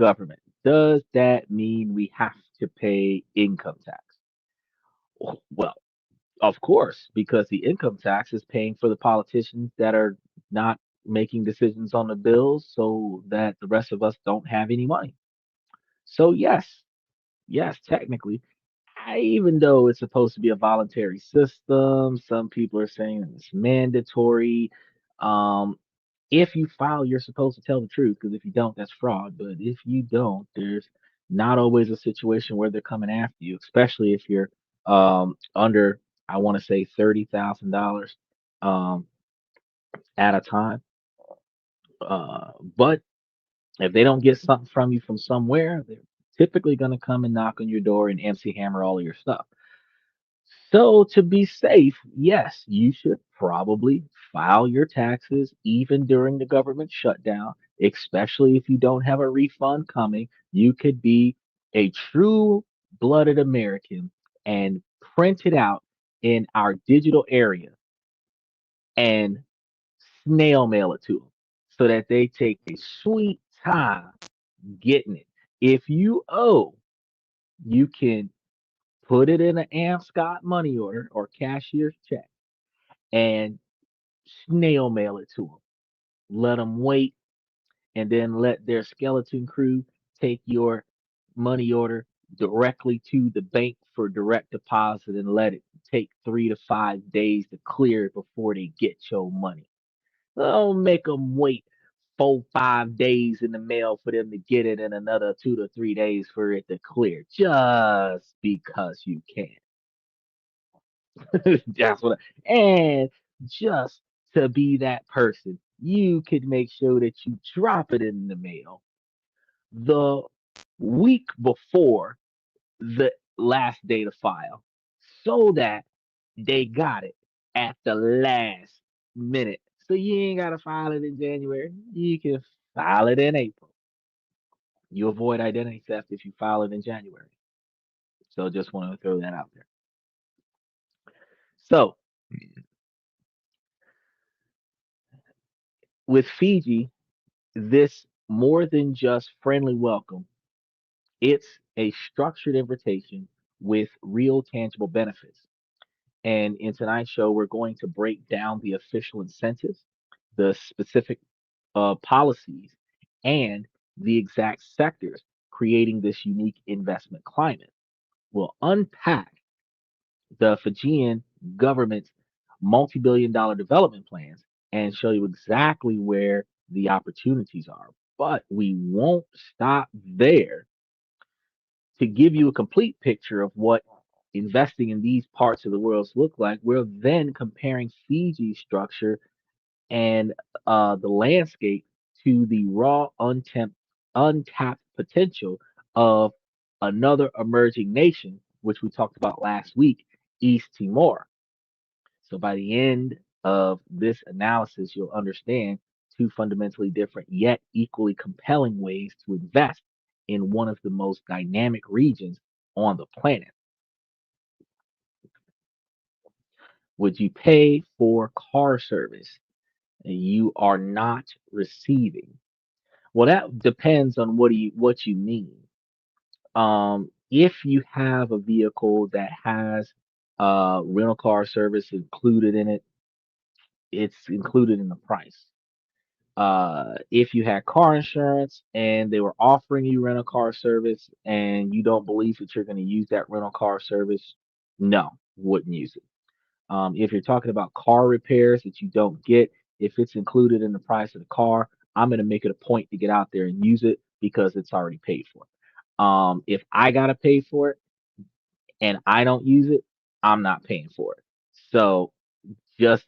government. Does that mean we have to pay income tax? Well, of course, because the income tax is paying for the politicians that are not making decisions on the bills so that the rest of us don't have any money. So, yes, technically, even though it's supposed to be a voluntary system, some people are saying that it's mandatory. Um, if you file, you're supposed to tell the truth because if you don't, that's fraud. But if you don't, there's not always a situation where they're coming after you, especially if you're under, I want to say $30,000 um, at a time. But if they don't get something from you from somewhere, they're typically going to come and knock on your door and MC hammer all of your stuff. So, to be safe, yes, you should probably file your taxes even during the government shutdown, especially if you don't have a refund coming. You could be a true blooded American and print it out in our digital area and snail mail it to them so that they take a sweet time getting it. If you owe, you can put it in an Scott money order or cashier's check and snail mail it to them. Let them wait and then let their skeleton crew take your money order directly to the bank for direct deposit and let it take 3 to 5 days to clear it before they get your money. Don't make them wait 4, 5 days in the mail for them to get it and another 2 to 3 days for it to clear just because you can. That's what. And just to be that person, you could make sure that you drop it in the mail the week before the last day to file, so that they got it at the last minute. So you ain't gotta file it in January. You can file it in April. You avoid identity theft if you file it in January. So just want to throw that out there. So with Fiji, this more than just friendly welcome, it's a structured invitation with real tangible benefits. And in tonight's show, we're going to break down the official incentives, the specific policies, and the exact sectors creating this unique investment climate. We'll unpack the Fijian government's multi-billion dollar development plans and show you exactly where the opportunities are. But we won't stop there. To give you a complete picture of what investing in these parts of the world look like, we're then comparing Fiji's structure and the landscape to the raw, untapped potential of another emerging nation, which we talked about last week, East Timor. So by the end of this analysis, you'll understand two fundamentally different yet equally compelling ways to invest in one of the most dynamic regions on the planet. Would you pay for car service you are not receiving? Well, that depends on what you mean. If you have a vehicle that has rental car service included in it, it's included in the price. If you had car insurance and they were offering you rental car service and you don't believe that you're going to use that rental car service, no, wouldn't use it. If you're talking about car repairs that you don't get, if it's included in the price of the car, I'm going to make it a point to get out there and use it because it's already paid for. If I got to pay for it and I don't use it, I'm not paying for it. So just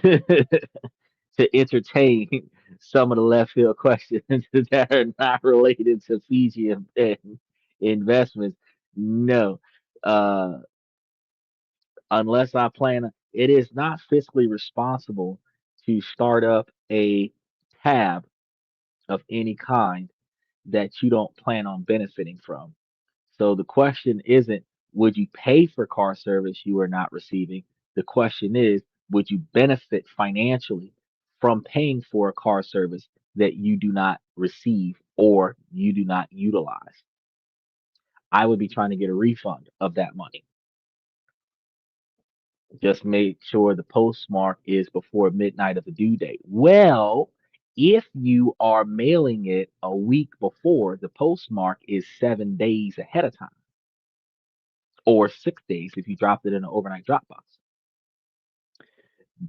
to entertain some of the left field questions that are not related to Fiji and investments. No, uh, unless I plan, it is not fiscally responsible to start up a tab of any kind that you don't plan on benefiting from. So the question isn't, would you pay for car service you are not receiving? The question is, would you benefit financially from paying for a car service that you do not receive or you do not utilize. I would be trying to get a refund of that money. Just make sure the postmark is before midnight of the due date. Well, if you are mailing it a week before, the postmark is 7 days ahead of time, or 6 days if you dropped it in an overnight drop box.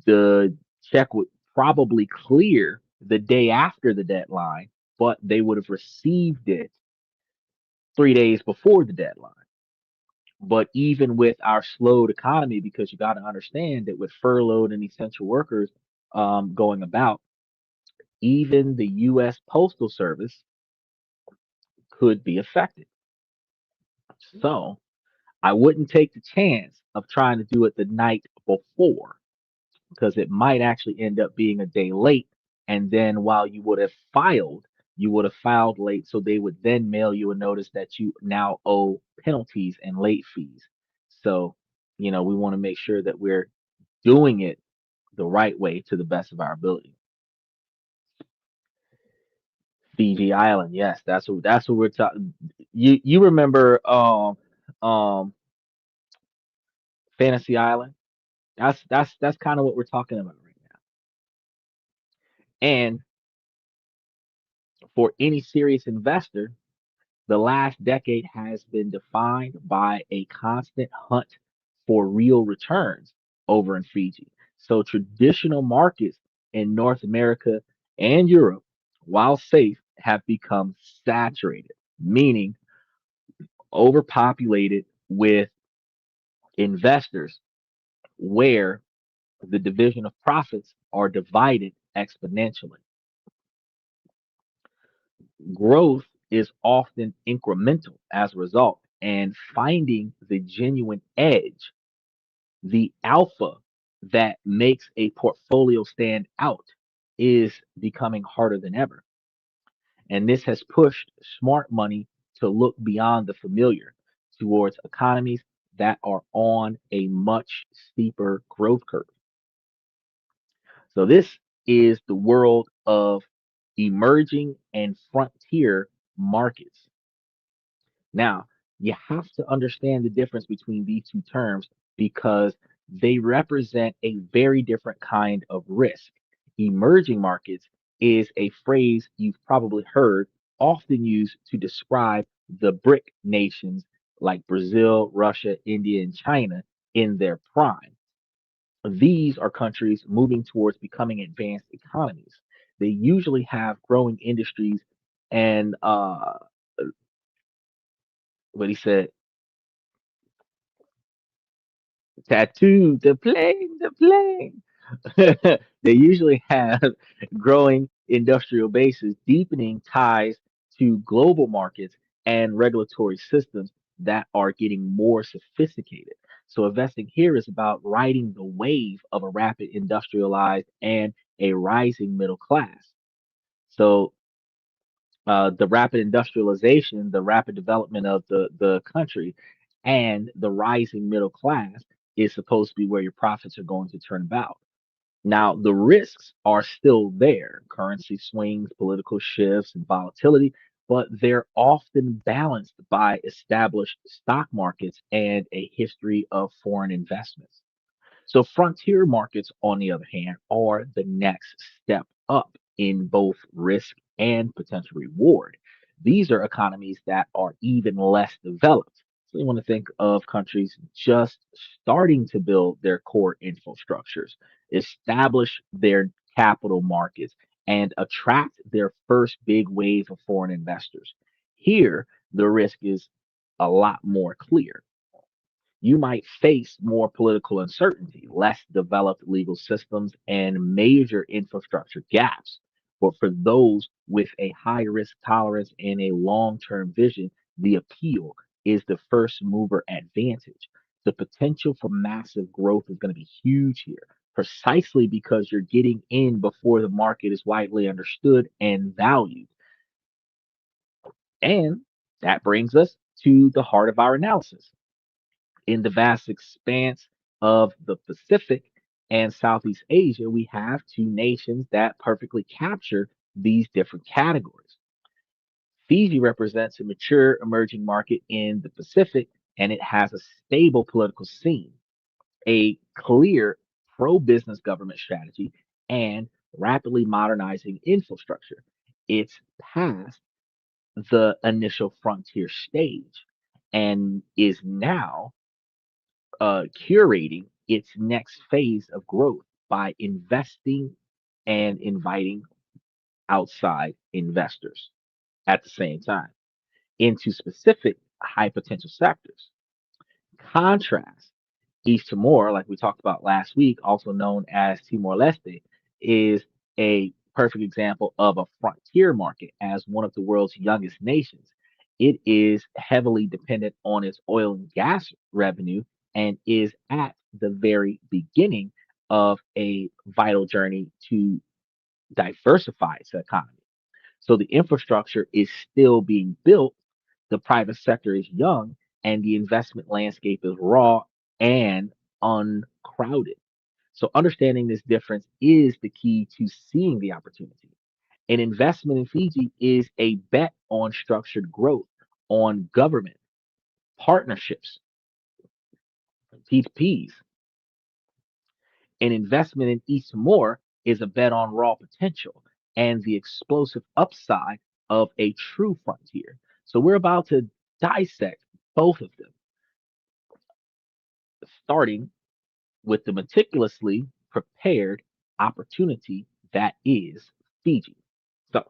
The check would probably clear the day after the deadline, but they would have received it 3 days before the deadline. But even with our slowed economy, because you got to understand that with furloughed and essential workers going about, even the U.S. Postal Service could be affected. So I wouldn't take the chance of trying to do it the night before because it might actually end up being a day late. And then while you would have filed late. So they would then mail you a notice that you now owe penalties and late fees. So, we want to make sure that we're doing it the right way to the best of our ability. Fiji Island, yes, that's what we're talking. You remember um Fantasy Island? That's kind of what we're talking about right now. And for any serious investor, the last decade has been defined by a constant hunt for real returns over in Fiji. So traditional markets in North America and Europe, while safe, have become saturated, meaning overpopulated with investors where the division of profits are divided exponentially. Growth is often incremental as a result, and finding the genuine edge, the alpha that makes a portfolio stand out, is becoming harder than ever. And this has pushed smart money to look beyond the familiar towards economies that are on a much steeper growth curve. So, this is the world of emerging and frontier markets. Now, you have to understand the difference between these two terms because they represent a very different kind of risk. Emerging markets is a phrase you've probably heard often used to describe the BRIC nations like Brazil, Russia, India, and China in their prime. These are countries moving towards becoming advanced economies. They usually have growing industries and what he said, tattoo, the plane. They usually have growing industrial bases, deepening ties to global markets and regulatory systems that are getting more sophisticated. So investing here is about riding the wave of a rapid industrialized and a rising middle class. So the rapid industrialization, the rapid development of the country, and the rising middle class is supposed to be where your profits are going to turn about. Now, the risks are still there currency swings, political shifts, and volatility, but they're often balanced by established stock markets and a history of foreign investments. So frontier markets, on the other hand, are the next step up in both risk and potential reward. These are economies that are even less developed. So you want to think of countries just starting to build their core infrastructures, establish their capital markets, and attract their first big wave of foreign investors. Here, the risk is a lot more clear. You might face more political uncertainty, less developed legal systems, and major infrastructure gaps. But for those with a high risk tolerance and a long term vision, the appeal is the first mover advantage. The potential for massive growth is going to be huge here, precisely because you're getting in before the market is widely understood and valued. And that brings us to the heart of our analysis. In the vast expanse of the Pacific and Southeast Asia, we have two nations that perfectly capture these different categories. Fiji represents a mature emerging market in the Pacific, and it has a stable political scene, a clear pro business government strategy, and rapidly modernizing infrastructure. It's past the initial frontier stage and is now curating its next phase of growth by investing and inviting outside investors at the same time into specific high potential sectors. Contrast East Timor, like we talked about last week, also known as Timor Leste, is a perfect example of a frontier market as one of the world's youngest nations. It is heavily dependent on its oil and gas revenue and is at the very beginning of a vital journey to diversify its economy. So the infrastructure is still being built, the private sector is young, and the investment landscape is raw and uncrowded. So understanding this difference is the key to seeing the opportunity. An investment in Fiji is a bet on structured growth, on government partnerships, P2Ps. An investment in East Timor is a bet on raw potential and the explosive upside of a true frontier. So we're about to dissect both of them, starting with the meticulously prepared opportunity that is Fiji. So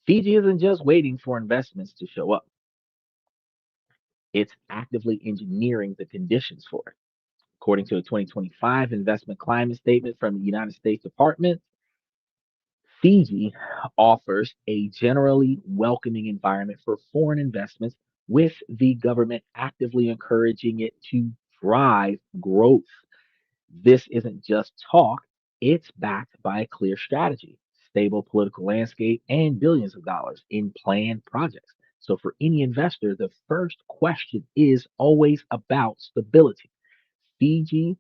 Fiji isn't just waiting for investments to show up, it's actively engineering the conditions for it. According to a 2025 investment climate statement from the United States Department, Fiji offers a generally welcoming environment for foreign investments, with the government actively encouraging it to drive growth. This isn't just talk, it's backed by a clear strategy, stable political landscape, and billions of dollars in planned projects. So, for any investor, the first question is always about stability. Fiji,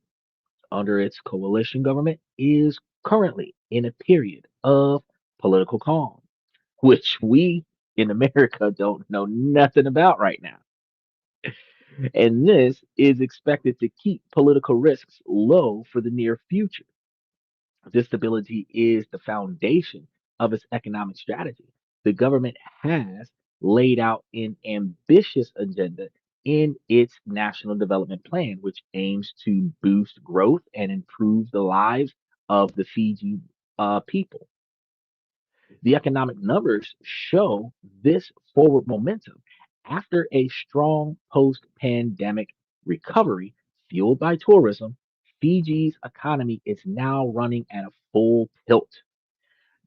under its coalition government, is currently in a period of political calm, which we in America don't know nothing about right now. And this is expected to keep political risks low for the near future. This stability is the foundation of its economic strategy. The government has laid out an ambitious agenda in its National Development Plan, which aims to boost growth and improve the lives of the Fiji people. The economic numbers show this forward momentum. After a strong post pandemic recovery fueled by tourism, Fiji's economy is now running at a full tilt.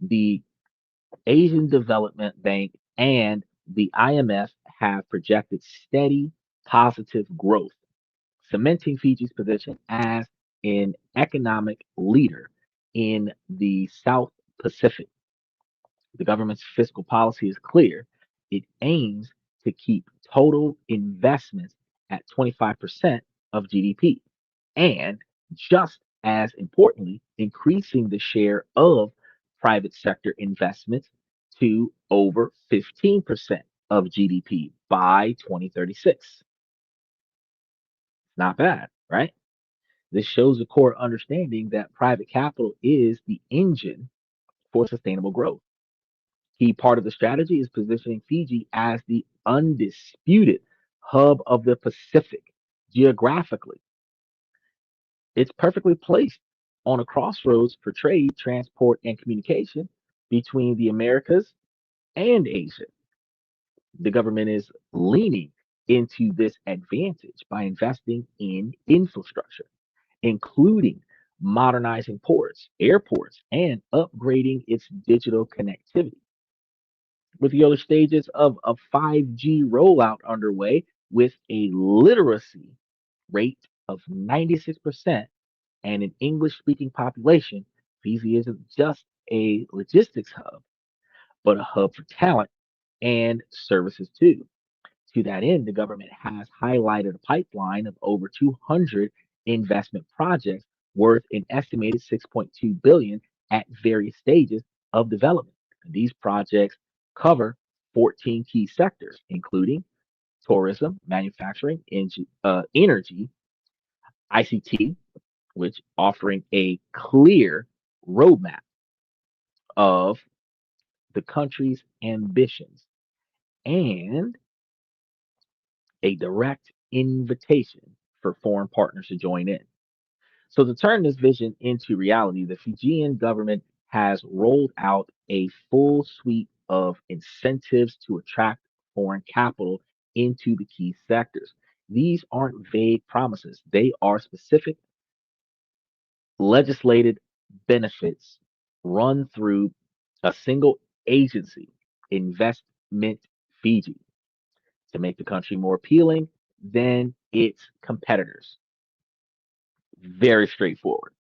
The Asian Development Bank and the IMF have projected steady positive growth, cementing Fiji's position as an economic leader in the South Pacific. The government's fiscal policy is clear. It aims to keep total investments at 25% of GDP, and just as importantly, increasing the share of private sector investments to over 15% of GDP by 2036. Not bad, right? This shows a core understanding that private capital is the engine for sustainable growth. Key part of the strategy is positioning Fiji as the undisputed hub of the Pacific. Geographically, it's perfectly placed on a crossroads for trade, transport, and communication between the Americas and Asia. The government is leaning into this advantage by investing in infrastructure, including modernizing ports, airports, and upgrading its digital connectivity. With the early stages of a 5G rollout underway with a literacy rate of 96% and an English speaking population, Fiji isn't just a logistics hub, but a hub for talent and services too. To that end, the government has highlighted a pipeline of over 200 investment projects worth an estimated 6.2 billion at various stages of development. These projects cover 14 key sectors, including tourism, manufacturing, energy, ICT, which offering a clear roadmap of the country's ambitions and a direct invitation for foreign partners to join in. So, to turn this vision into reality, the Fijian government has rolled out a full suite of incentives to attract foreign capital into the key sectors. These aren't vague promises, they are specific legislated benefits run through a single agency, Investment Fiji, to make the country more appealing than its competitors. Very straightforward.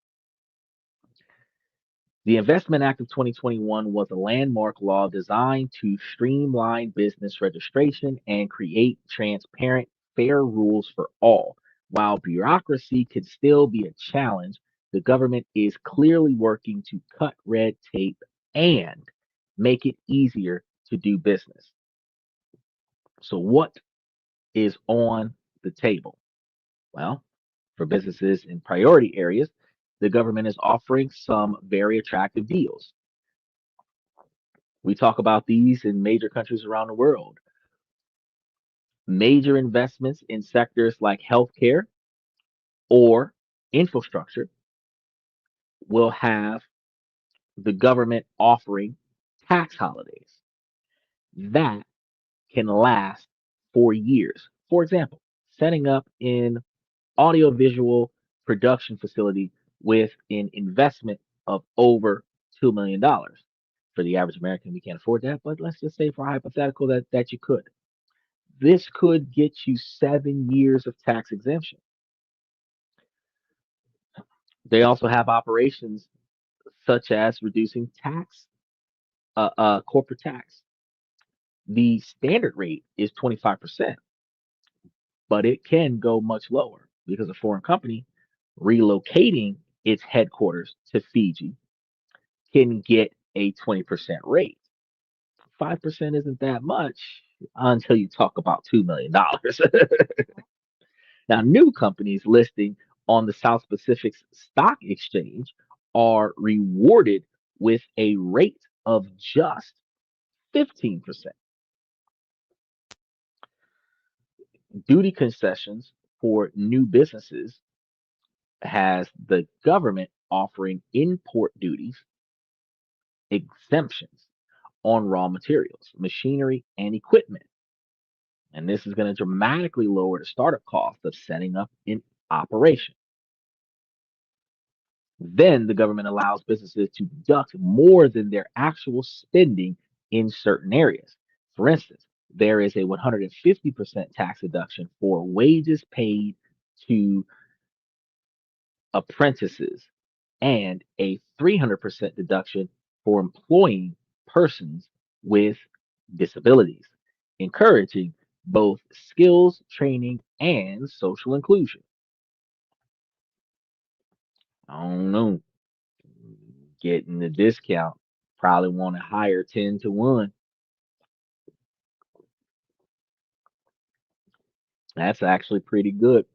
The Investment Act of 2021 was a landmark law designed to streamline business registration and create transparent, fair rules for all. While bureaucracy could still be a challenge, the government is clearly working to cut red tape and make it easier to do business. So, what is on the table? Well, for businesses in priority areas, the government is offering some very attractive deals. We talk about these in major countries around the world. Major investments in sectors like healthcare or infrastructure will have the government offering tax holidays that can last for years. For example, setting up an audiovisual production facility with an investment of over $2 million. For the average American, we can't afford that, but let's just say for hypothetical that you could. This could get you 7 years of tax exemption. They also have operations such as reducing corporate tax. The standard rate is 25%, but it can go much lower because a foreign company relocating its headquarters to Fiji can get a 20% rate. 5% isn't that much until you talk about $2 million. Now, new companies listing on the South Pacific's stock exchange are rewarded with a rate of just 15%. Duty concessions for new businesses has the government offering import duties exemptions on raw materials, machinery, and equipment. And this is going to dramatically lower the startup cost of setting up an operation. Then the government allows businesses to deduct more than their actual spending in certain areas. For instance, there is a 150% tax deduction for wages paid to apprentices and a 300% deduction for employing persons with disabilities, encouraging both skills training and social inclusion. I don't know, getting the discount, probably want to hire 10 to 1. That's actually pretty good.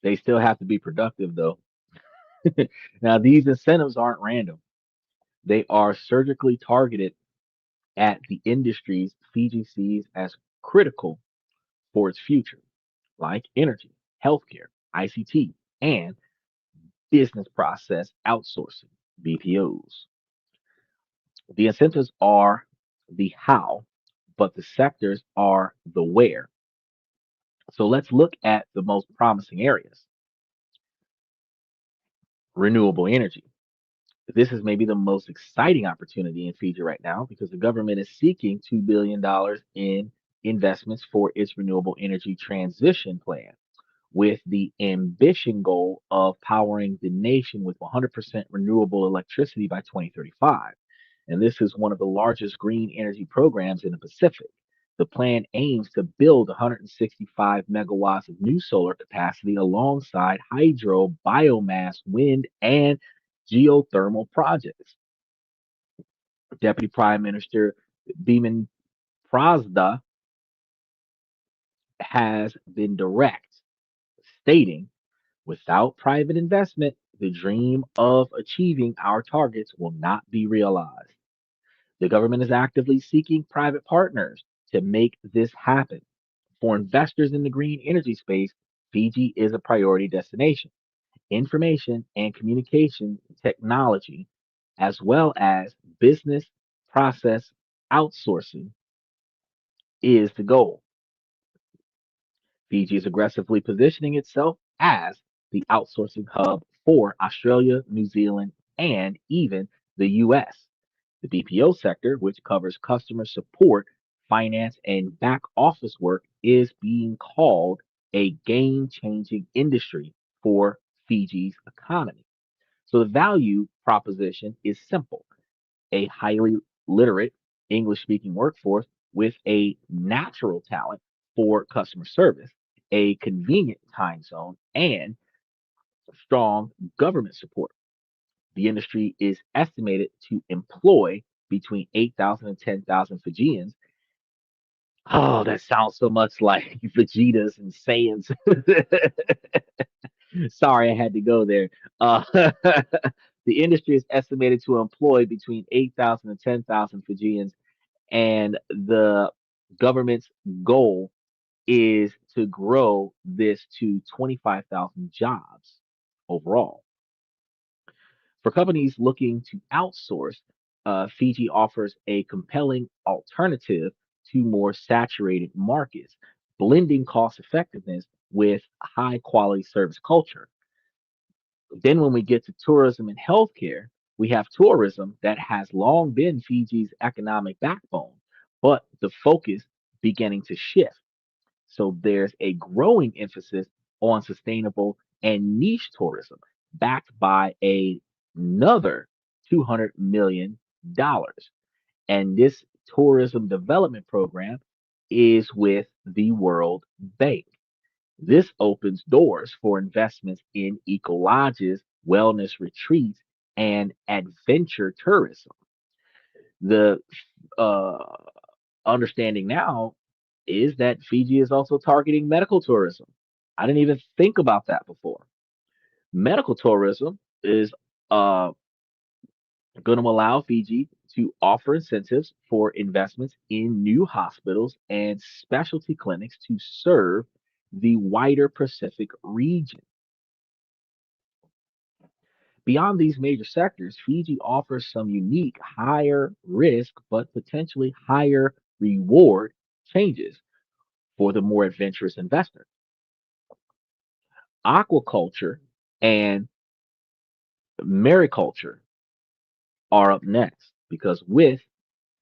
They still have to be productive though. Now, these incentives aren't random, they are surgically targeted at the industries Fiji sees as critical for its future, like energy, healthcare, ICT, and business process outsourcing, BPOs. The incentives are the how, but the sectors are the where. So let's look at the most promising areas. Renewable energy. This is maybe the most exciting opportunity in Fiji right now because the government is seeking $2 billion in investments for its renewable energy transition plan, with the ambition goal of powering the nation with 100% renewable electricity by 2035. And this is one of the largest green energy programs in the Pacific. The plan aims to build 165 megawatts of new solar capacity alongside hydro, biomass, wind, and geothermal projects. Deputy Prime Minister Biman Prasda has been direct, stating, without private investment, the dream of achieving our targets will not be realized. The government is actively seeking private partners to make this happen. For investors in the green energy space, Fiji is a priority destination. Information and communication technology, as well as business process outsourcing, is the goal. Fiji is aggressively positioning itself as the outsourcing hub for Australia, New Zealand, and even the US. The BPO sector, which covers customer support, finance, and back office work, is being called a game changing industry for Fiji's economy. So the value proposition is simple: a highly literate English speaking workforce with a natural talent for customer service, a convenient time zone, and strong government support. The industry is estimated to employ between 8,000 and 10,000 Fijians. Oh, that sounds so much like Vegetas and Saiyans. Sorry, I had to go there. The industry is estimated to employ between 8,000 and 10,000 Fijians, and the government's goal is to grow this to 25,000 jobs overall. For companies looking to outsource, Fiji offers a compelling alternative to more saturated markets, blending cost effectiveness with high quality service culture. Then, when we get to tourism and healthcare, we have tourism that has long been Fiji's economic backbone, but the focus beginning to shift. So there's a growing emphasis on sustainable and niche tourism, backed by another $200 million. And this tourism development program is with the World Bank. This opens doors for investments in eco lodges, wellness retreats, and adventure tourism. The uh, understanding now is that Fiji is also targeting medical tourism. I didn't even think about that before. Medical tourism is uh, going to allow Fiji to offer incentives for investments in new hospitals and specialty clinics to serve the wider Pacific region. Beyond these major sectors, Fiji offers some unique higher risk but potentially higher reward changes for the more adventurous investor. Aquaculture and mariculture are up next because with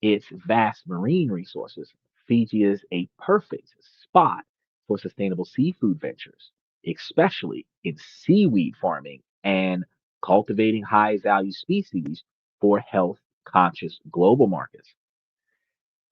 its vast marine resources, Fiji is a perfect spot for sustainable seafood ventures, especially in seaweed farming and cultivating high value species for health conscious global markets.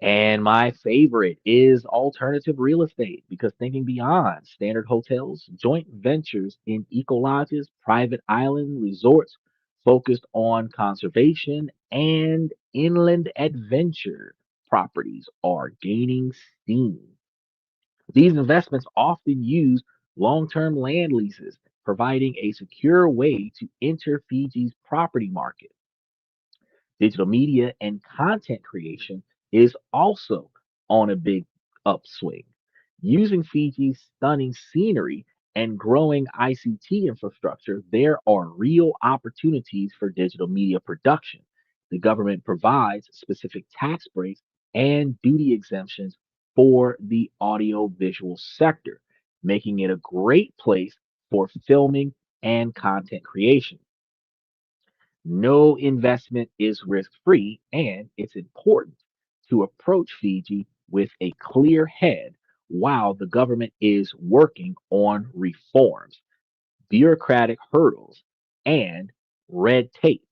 And my favorite is alternative real estate because thinking beyond standard hotels, joint ventures in eco lodges, private island resorts focused on conservation and inland adventure properties are gaining steam. These investments often use long term land leases, providing a secure way to enter Fiji's property market. Digital media and content creation is also on a big upswing. Using Fiji's stunning scenery and growing ICT infrastructure, there are real opportunities for digital media production. The government provides specific tax breaks and duty exemptions for the audiovisual sector, making it a great place for filming and content creation. No investment is risk free, and it's important to approach Fiji with a clear head while the government is working on reforms, bureaucratic hurdles, and red tape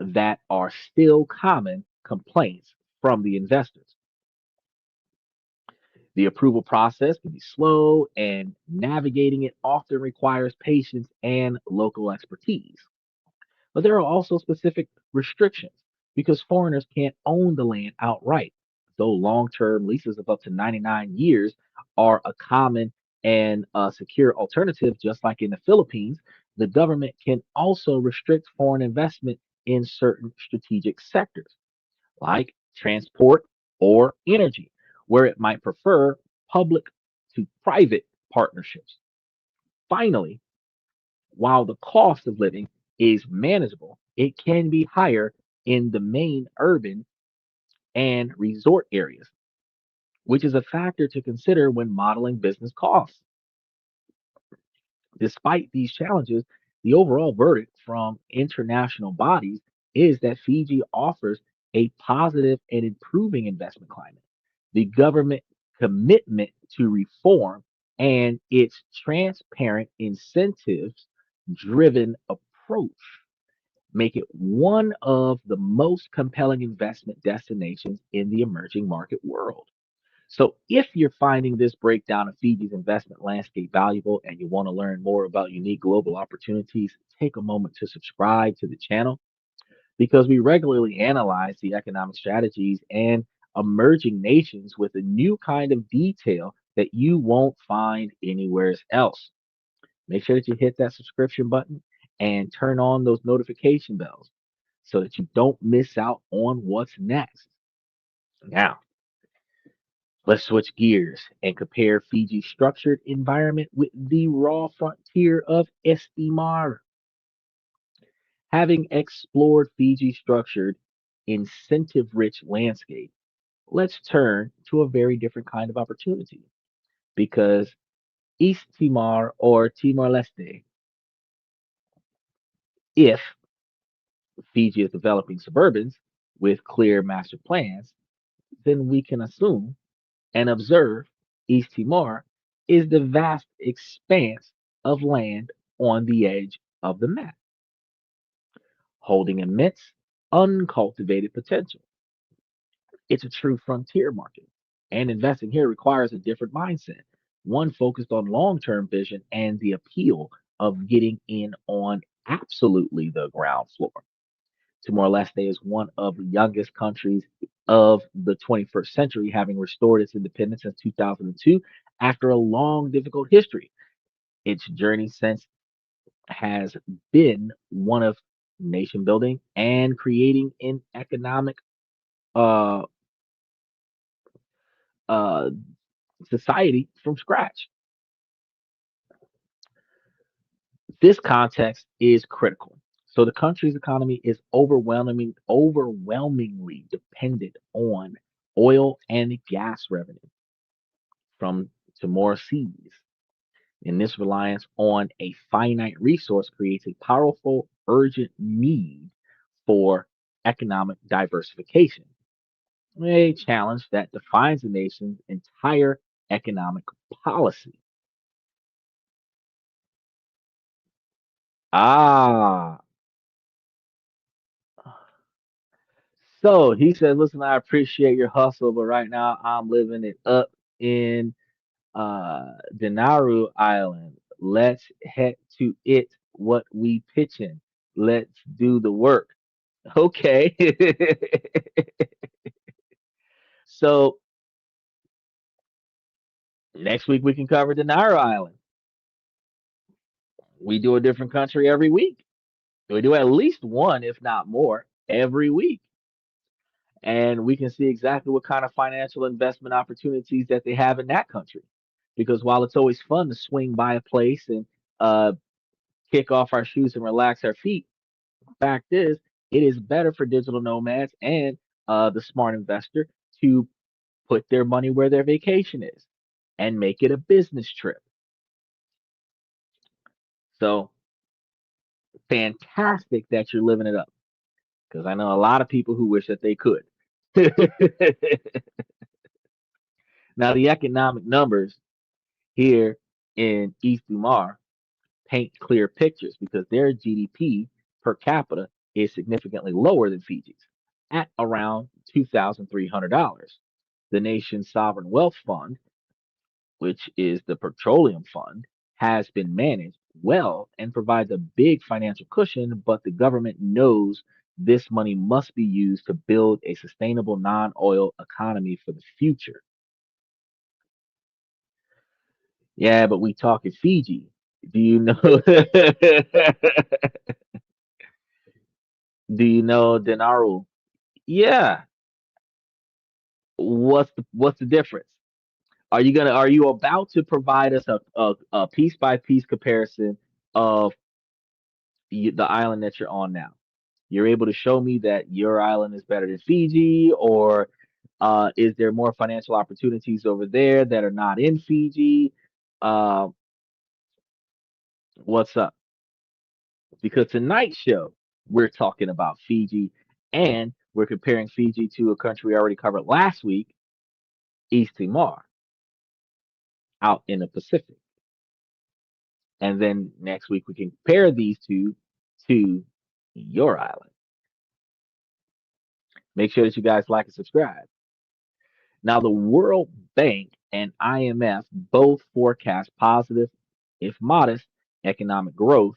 that are still common complaints from the investors. The approval process can be slow, and navigating it often requires patience and local expertise. But there are also specific restrictions. because foreigners can't own the land outright. Though long term leases of up to 99 years are a common and secure alternative, just like in the Philippines, the government can also restrict foreign investment in certain strategic sectors, like transport or energy, where it might prefer public to private partnerships. Finally, while the cost of living is manageable, it can be higher in the main urban and resort areas, which is a factor to consider when modeling business costs. Despite these challenges, the overall verdict from international bodies is that Fiji offers a positive and improving investment climate. The government commitment to reform and its transparent incentives driven approach make it one of the most compelling investment destinations in the emerging market world. So, if you're finding this breakdown of Fiji's investment landscape valuable and you want to learn more about unique global opportunities, take a moment to subscribe to the channel because we regularly analyze the economic strategies and emerging nations with a new kind of detail that you won't find anywhere else. Make sure that you hit that subscription button and turn on those notification bells so that you don't miss out on what's next. Now, let's switch gears and compare Fiji's structured environment with the raw frontier of Estimar. Having explored Fiji's structured, incentive rich landscape, let's turn to a very different kind of opportunity because East Timor or Timor Leste, if Fiji is developing suburbans with clear master plans, then we can assume and observe East Timor is the vast expanse of land on the edge of the map, holding immense uncultivated potential. It's a true frontier market, and investing here requires a different mindset, one focused on long term vision and the appeal of getting in on absolutely the ground floor. Timor Leste is one of the youngest countries of the 21st century, having restored its independence since 2002 after a long, difficult history. Its journey since has been one of nation building and creating an economic uh, uh, society from scratch. This context is critical. So the country's economy is overwhelmingly dependent on oil and gas revenue from Timor Seas. And this reliance on a finite resource creates a powerful, urgent need for economic diversification, a challenge that defines the nation's entire economic policy. Ah, so he said, listen, I appreciate your hustle, but right now I'm living it up in Denaru Island. Let's head to it. What we pitching? Let's do the work. Okay. So next week we can cover Denaru Island. We do a different country every week. We do at least one, if not more, every week. And we can see exactly what kind of financial investment opportunities that they have in that country. Because while it's always fun to swing by a place and uh, kick off our shoes and relax our feet, fact is, it is better for digital nomads and the smart investor to put their money where their vacation is and make it a business trip. So fantastic that you're living it up because I know a lot of people who wish that they could. Now, the economic numbers here in East Dumar paint clear pictures because their GDP per capita is significantly lower than Fiji's at around $2,300. The nation's sovereign wealth fund, which is the petroleum fund, has been managed well and provides a big financial cushion, but the government knows This money must be used to build a sustainable non-oil economy for the future. Yeah, but we talking Fiji. Do you know do you know Denaru? Yeah. What's the difference? Are you about to provide us a piece by piece comparison of the island that you're on now? You're able to show me that your island is better than Fiji, or is there more financial opportunities over there that are not in Fiji? Uh, what's up? Because tonight's show, we're talking about Fiji, and we're comparing Fiji to a country we already covered last week, East Timor, out in the Pacific. And then next week, we can compare these two to your island. Make sure that you guys like and subscribe. Now, the World Bank and IMF both forecast positive, if modest, economic growth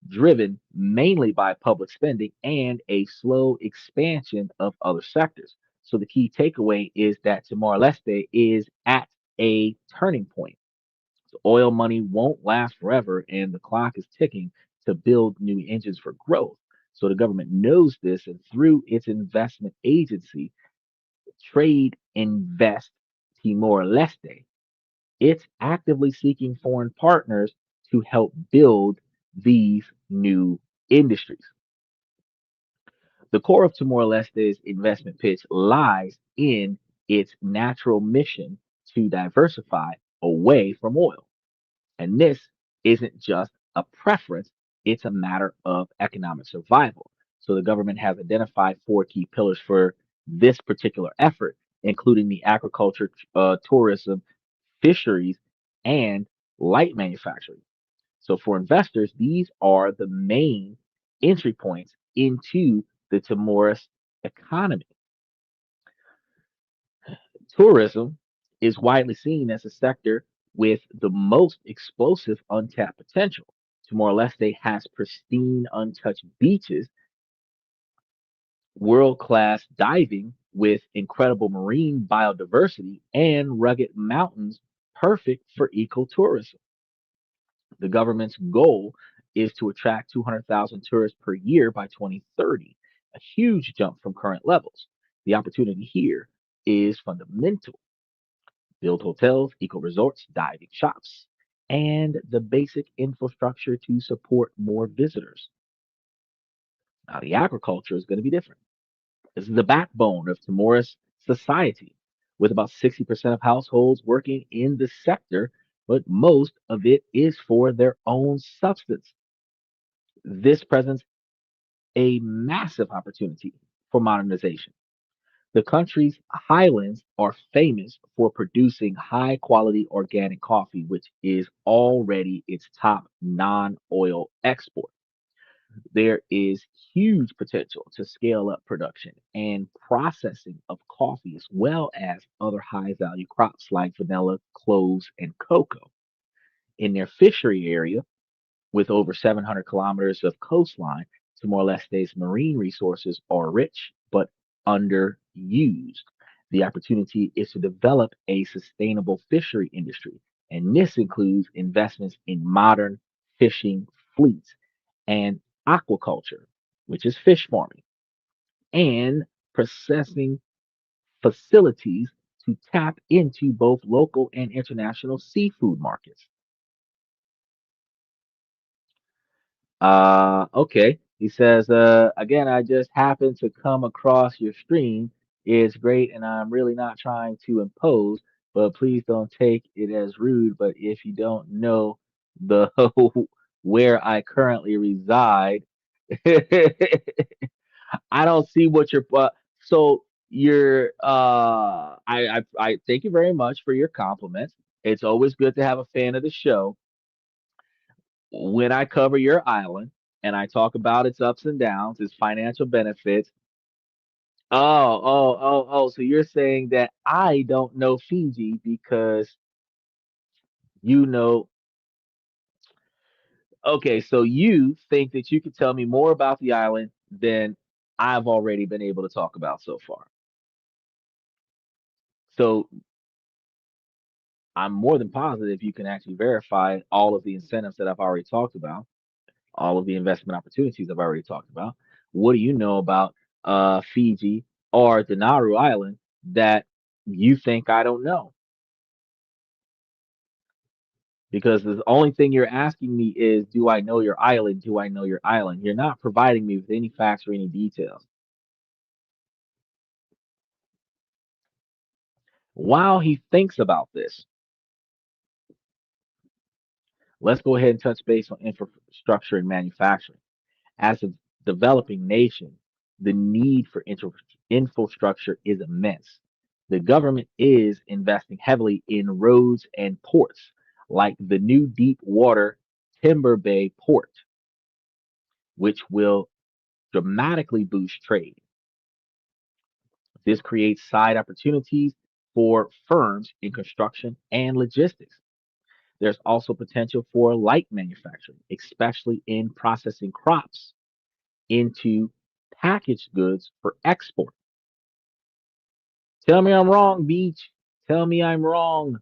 driven mainly by public spending and a slow expansion of other sectors. So, the key takeaway is that Timor Leste is at a turning point. So oil money won't last forever, and the clock is ticking to build new engines for growth. So, the government knows this, and through its investment agency, Trade Invest Timor Leste. It's actively seeking foreign partners to help build these new industries. The core of Timor Leste's investment pitch lies in its natural mission to diversify away from oil. And this isn't just a preference, it's a matter of economic survival. So the government has identified four key pillars for this particular effort, including the agriculture, tourism, fisheries, and light manufacturing. So for investors, these are the main entry points into the Timorese economy. Tourism is widely seen as a sector with the most explosive untapped potential. Timor Leste has pristine, untouched beaches, world class diving with incredible marine biodiversity, and rugged mountains perfect for ecotourism. The government's goal is to attract 200,000 tourists per year by 2030, a huge jump from current levels. The opportunity here is fundamental. Build hotels, eco resorts, diving shops, and the basic infrastructure to support more visitors. Now, the agriculture is going to be different. This is the backbone of Timorese society, with about 60% of households working in the sector, but most of it is for their own substance. This presents a massive opportunity for modernization. The country's highlands are famous for producing high quality organic coffee, which is already its top non oil export. There is huge potential to scale up production and processing of coffee, as well as other high value crops like vanilla, cloves, and cocoa. In their fishery area, with over 700 kilometers of coastline, Timor Leste's marine resources are rich but underused. The opportunity is to develop a sustainable fishery industry, and this includes investments in modern fishing fleets and aquaculture, which is fish farming, and processing facilities to tap into both local and international seafood markets. Okay. He says, again, I just happened to come across your stream. It's great, and I'm really not trying to impose, but please don't take it as rude. But if you don't know the where I currently reside, I don't see what you're. So you're. I thank you very much for your compliments. It's always good to have a fan of the show when I cover your island and I talk about its ups and downs, its financial benefits. Oh. So you're saying that I don't know Fiji because you know. Okay, so you think that you could tell me more about the island than. I've already been able to talk about so far. So I'm more than positive you can actually verify all of the incentives that I've already talked about, all of the investment opportunities I've already talked about. What do you know about Fiji or the Nauru Island that you think I don't know? Because the only thing you're asking me is, do I know your island? Do I know your island? You're not providing me with any facts or any details. While he thinks about this, let's go ahead and touch base on infrastructure and manufacturing. As a developing nation, the need for infrastructure is immense. The government is investing heavily in roads and ports, like the new deep water Timber Bay port, which will dramatically boost trade. This creates side opportunities for firms in construction and logistics. There's also potential for light manufacturing, especially in processing crops into packaged goods for export. Tell me I'm wrong, Beach. Tell me I'm wrong.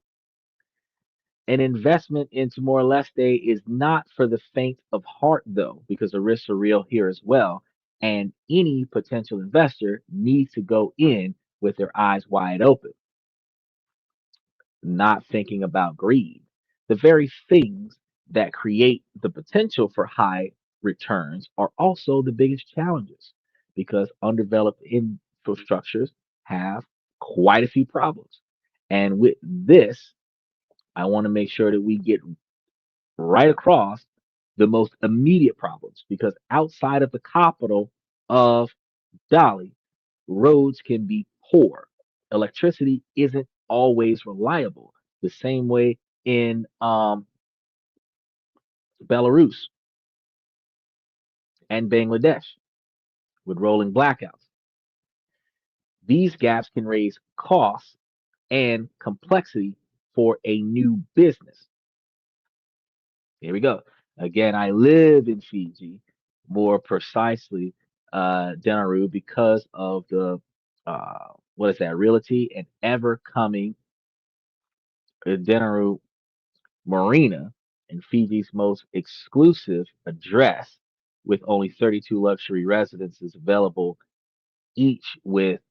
An investment into more Leste is not for the faint of heart, though, because the risks are real here as well. And any potential investor needs to go in with their eyes wide open, not thinking about greed. The very things that create the potential for high returns are also the biggest challenges because undeveloped infrastructures have quite a few problems. And with this, I want to make sure that we get right across the most immediate problems because outside of the capital of Dali, roads can be poor. Electricity isn't always reliable. The same way in Belarus and Bangladesh with rolling blackouts. These gaps can raise costs and complexity for a new business. Here we go. Again, I live in Fiji, more precisely, Denaru, because of the what is that, realty and ever coming Denaru Marina and Fiji's most exclusive address with only 32 luxury residences available, each with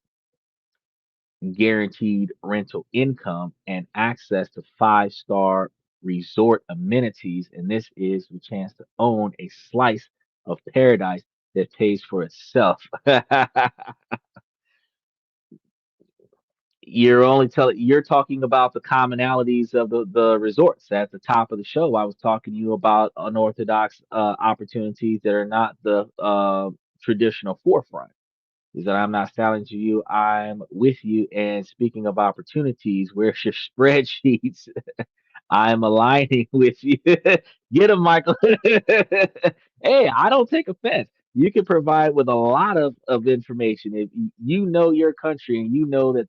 guaranteed rental income and access to five-star resort amenities. And this is the chance to own a slice of paradise that pays for itself. You're talking about the commonalities of the resorts at the top of the show. I was talking to you about unorthodox opportunities that are not the traditional forefront. Is that I'm not selling to you, I'm with you. And speaking of opportunities, where's your spreadsheets? I'm aligning with you. Get him, Michael. Hey, I don't take offense. You can provide with a lot of information. If you know your country and you know that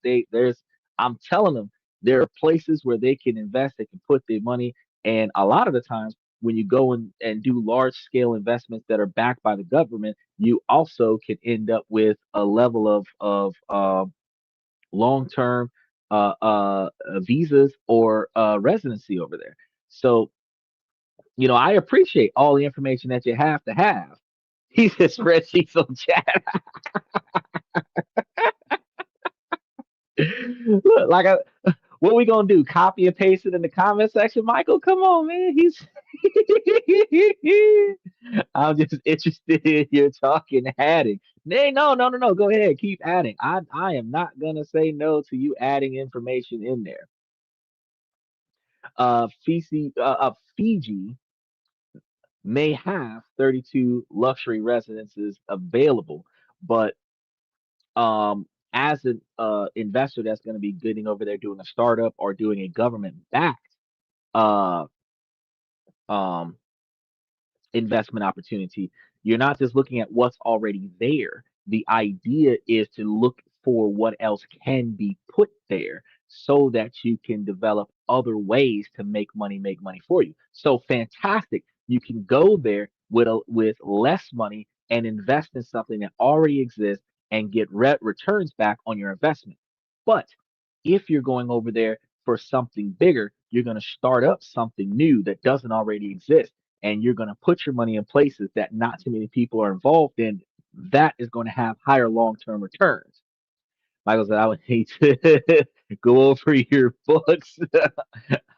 I'm telling them there are places where they can invest, they can put their money. And a lot of the times when you go and do large scale investments that are backed by the government, you also can end up with a level of long term visas or residency over there. So, I appreciate all the information that you have to have. He said spreadsheets on chat. Look, what we gonna do? Copy and paste it in the comment section, Michael? Come on, man. He's I'm just interested in your talking adding. Nay, no, no, no, no. Go ahead, keep adding. I am not gonna say no to you adding information in there. Fiji may have 32 luxury residences available, but as an investor that's going to be getting over there doing a startup or doing a government backed uh, um, investment opportunity, you're not just looking at what's already there. The idea is to look for what else can be put there so that you can develop other ways to make money for you. So fantastic. You can go there with less money and invest in something that already exists and get returns back on your investment. But if you're going over there for something bigger, you're going to start up something new that doesn't already exist. And you're going to put your money in places that not too many people are involved in. That is going to have higher long term returns. Michael said, I would hate to go over your books.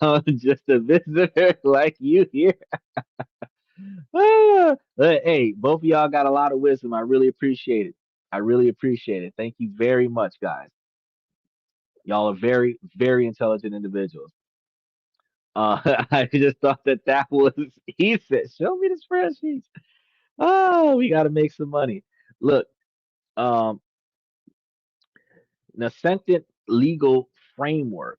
I'm just a visitor like you here. But hey, both of y'all got a lot of wisdom. I really appreciate it. I really appreciate it. Thank you very much, guys. Y'all are very, very intelligent individuals. I just thought that was, he said, show me the spreadsheets. Oh, we got to make some money. Look, um, nascent legal framework.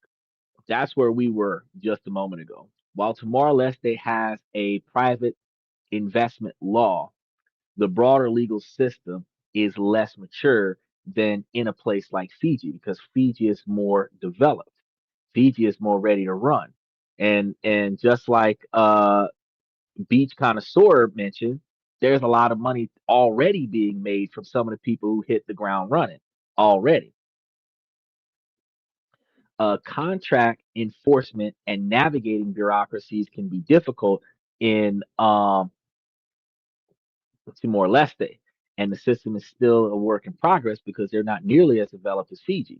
That's where we were just a moment ago. While Timor-Leste has a private investment law, the broader legal system is less mature than in a place like Fiji because Fiji is more developed. Fiji is more ready to run. And just like Beach Connoisseur mentioned, there's a lot of money already being made from some of the people who hit the ground running already. Contract enforcement and navigating bureaucracies can be difficult in Timor Leste, and the system is still a work in progress because they're not nearly as developed as Fiji.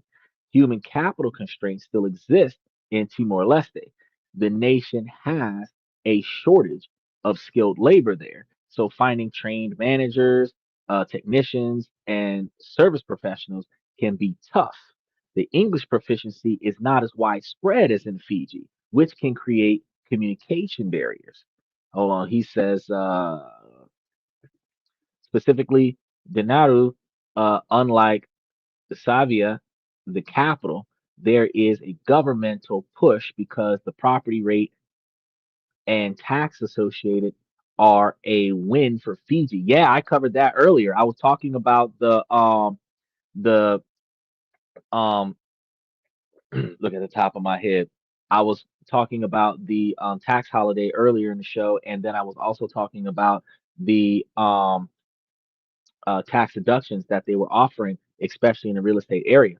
Human capital constraints still exist in Timor Leste. The nation has a shortage of skilled labor there, so finding trained managers, technicians, and service professionals can be tough. The English proficiency is not as widespread as in Fiji, which can create communication barriers. Hold on, he says specifically Denaru, unlike Savia, the capital, there is a governmental push because the property rate and tax associated are a win for Fiji. Yeah, I covered that earlier. I was talking about the look at the top of my head. I was talking about the tax holiday earlier in the show, and then I was also talking about the tax deductions that they were offering, especially in the real estate area.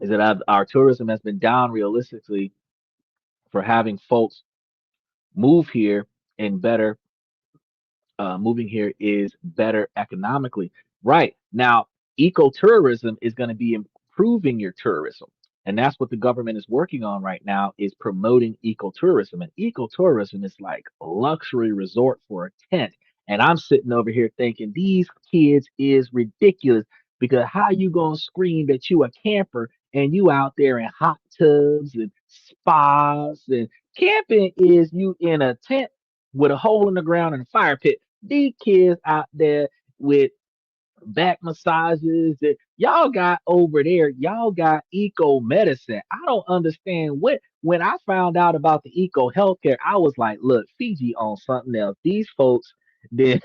Is that our tourism has been down realistically for having folks move here in better moving here is better economically. Right. Now, ecotourism is going to be improving your tourism. And that's what the government is working on right now is promoting ecotourism. And ecotourism is like a luxury resort for a tent. And I'm sitting over here thinking these kids is ridiculous because how you gonna scream that you a camper and you out there in hot tubs and spas and camping is you in a tent with a hole in the ground and a fire pit. These kids out there with back massages that y'all got over there, y'all got eco medicine. I don't understand what when I found out about the eco healthcare, I was like, look, Fiji on something else. These folks then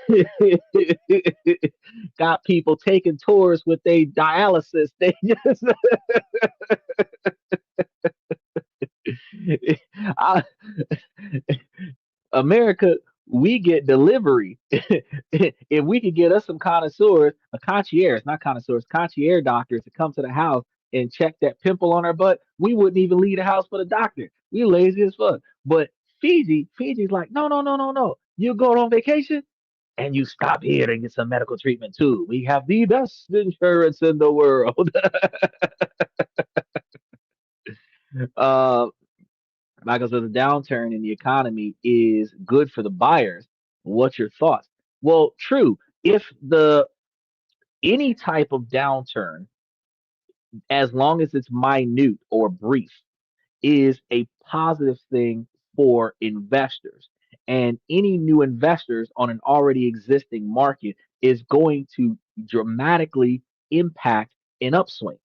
got people taking tours with their dialysis. They just I, America, we get delivery. If we could get us some connoisseurs, a concierge, not connoisseurs, concierge doctors to come to the house and check that pimple on our butt, we wouldn't even leave the house for the doctor. We lazy as fuck. But Fiji's like, no, no, no, no, no. You go on vacation and you stop here and get some medical treatment too. We have the best insurance in the world. uh, Michael says the downturn in the economy is good for the buyers. What's your thoughts? Well, true. If the any type of downturn, as long as it's minute or brief, is a positive thing for investors. And any new investors on an already existing market is going to dramatically impact an upswing.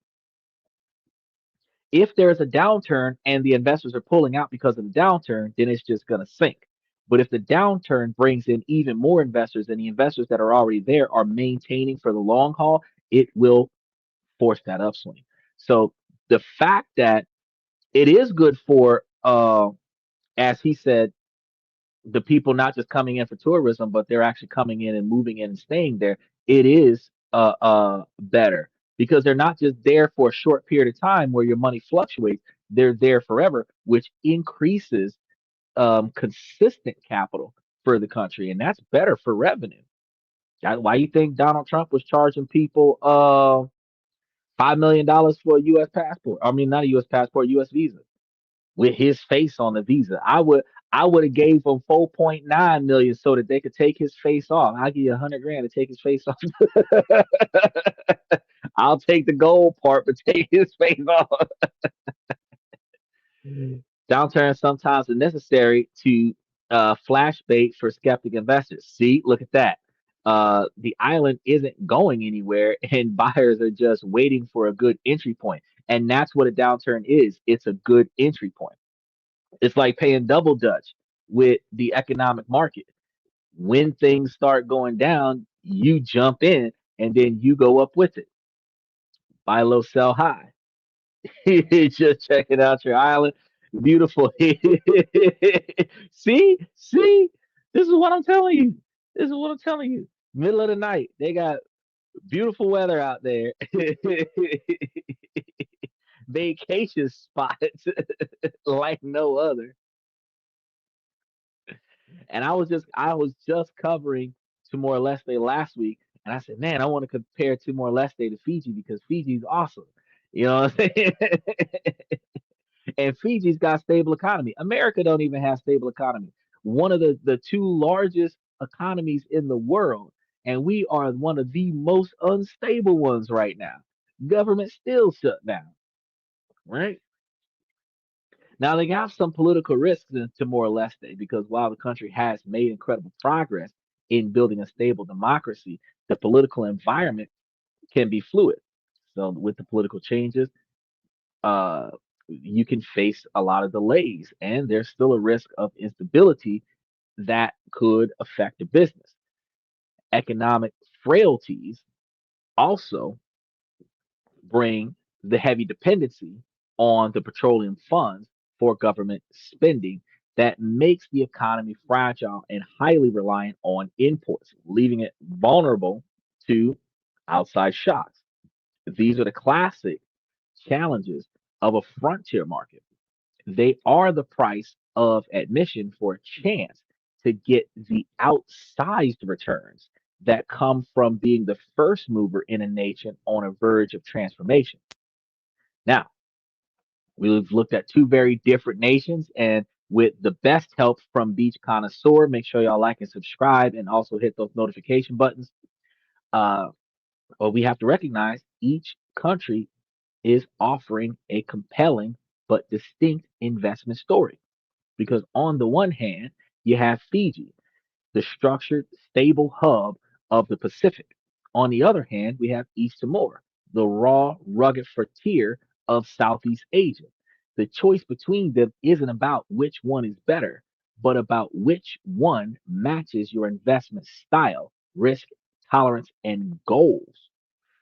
If there's a downturn and the investors are pulling out because of the downturn, then it's just going to sink. But if the downturn brings in even more investors and the investors that are already there are maintaining for the long haul, it will force that upswing. So the fact that it is good for, as he said, the people not just coming in for tourism, but they're actually coming in and moving in and staying there, it is better because they're not just there for a short period of time where your money fluctuates. They're there forever, which increases consistent capital for the country, and that's better for revenue. Why you think Donald Trump was charging people $5 million for a U.S. passport? I mean, not a U.S. passport, U.S. visa with his face on the visa. I would have gave him 4.9 million so that they could take his face off. I'll give you 100 grand to take his face off. I'll take the gold part, but take his face off. Downturns sometimes are necessary to flash bait for skeptic investors. See, look at that. The island isn't going anywhere, and buyers are just waiting for a good entry point. And that's what a downturn is. It's a good entry point. It's like paying double dutch with the economic market. When things start going down, you jump in and then you go up with it. Buy low, sell high. Just checking out your island. Beautiful. See, this is what I'm telling you. This is what I'm telling you. Middle of the night, they got beautiful weather out there. Vacation spots like no other. And I was just covering Timor Leste last week, and I said, man, I want to compare Timor Leste to Fiji because Fiji's awesome. You know what I'm saying? And Fiji's got stable economy. America don't even have stable economy. One of the two largest economies in the world, and we are one of the most unstable ones right now. Government still shut down, right? Now they have some political risks in Timor Leste because while the country has made incredible progress in building a stable democracy, the political environment can be fluid. So with the political changes, uh, you can face a lot of delays, and there's still a risk of instability that could affect the business. Economic frailties also bring the heavy dependency on the petroleum funds for government spending that makes the economy fragile and highly reliant on imports, leaving it vulnerable to outside shocks. These are the classic challenges of a frontier market. They are the price of admission for a chance to get the outsized returns that come from being the first mover in a nation on a verge of transformation. Now, we've looked at two very different nations, and with the best help from Beach Connoisseur, make sure y'all like and subscribe and also hit those notification buttons. Uh, but we have to recognize each country is offering a compelling but distinct investment story. Because on the one hand, you have Fiji, the structured, stable hub of the Pacific. On the other hand, we have East Timor, the raw, rugged frontier of Southeast Asia. The choice between them isn't about which one is better, but about which one matches your investment style, risk tolerance, and goals.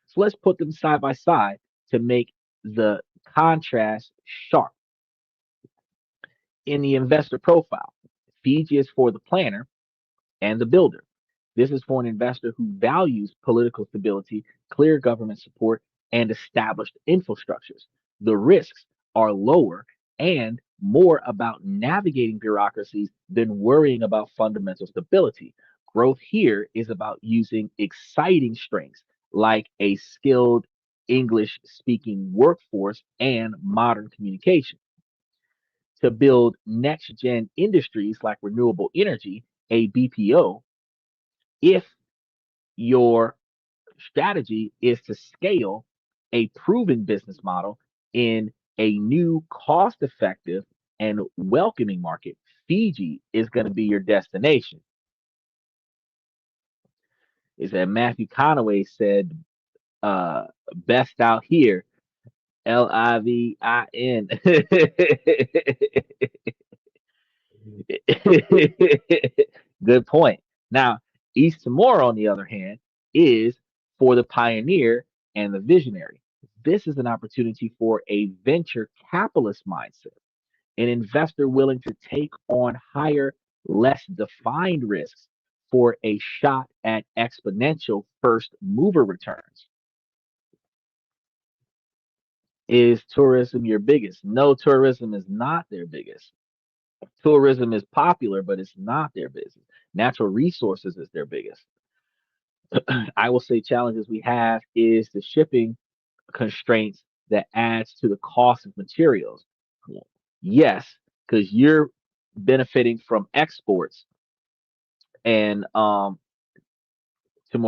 So let's put them side by side to make the contrast sharp. In the investor profile, Fiji is for the planner and the builder. This is for an investor who values political stability, clear government support, and established infrastructures. The risks are lower and more about navigating bureaucracies than worrying about fundamental stability. Growth here is about using exciting strengths like a skilled English speaking workforce and modern communication to build next gen industries like renewable energy, a BPO, if your strategy is to scale a proven business model in a new cost effective and welcoming market, Fiji is going to be your destination. Is that Matthew Conaway said, best out here, Livin. Good point. Now, East Timor, on the other hand, is for the pioneer and the visionary. This is an opportunity for a venture capitalist mindset, an investor willing to take on higher less defined risks for a shot at exponential first mover returns. Is tourism your biggest? No, tourism is not their biggest. Tourism is popular, but it's not their business. Natural resources is their biggest. I will say challenges we have is the shipping constraints that adds to the cost of materials. Yes, because you're benefiting from exports, and Timor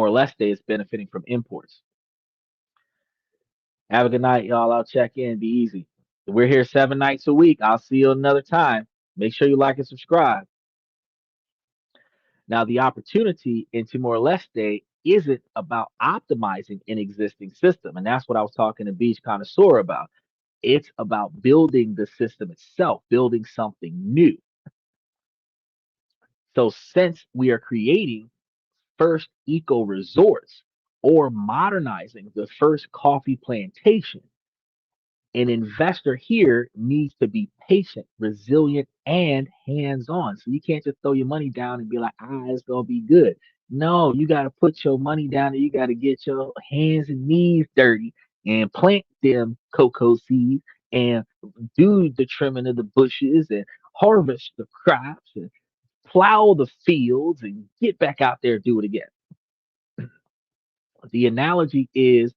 Leste is benefiting from imports. Have a good night, y'all. I'll check in. Be easy. We're here 7 nights a week. I'll see you another time. Make sure you like and subscribe. Now, the opportunity in Timor Leste isn't about optimizing an existing system. And that's what I was talking to Beach Connoisseur about. It's about building the system itself, building something new. So, since we are creating first eco resorts or modernizing the first coffee plantation, an investor here needs to be patient, resilient, and hands on. So you can't just throw your money down and be like, it's going to be good. No, you got to put your money down and you got to get your hands and knees dirty and plant them cocoa seeds and do the trimming of the bushes and harvest the crops and plow the fields and get back out there and do it again. The analogy is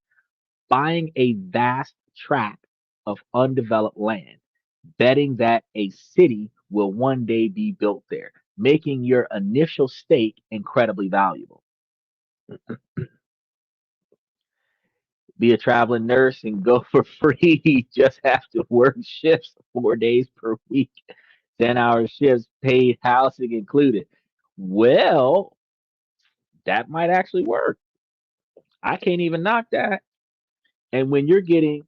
buying a vast tract of undeveloped land, betting that a city will one day be built there, making your initial stake incredibly valuable. Be a traveling nurse and go for free. Just have to work shifts 4 days per week, 10-hour shifts, paid housing included. Well, that might actually work. I can't even knock that. And when you're getting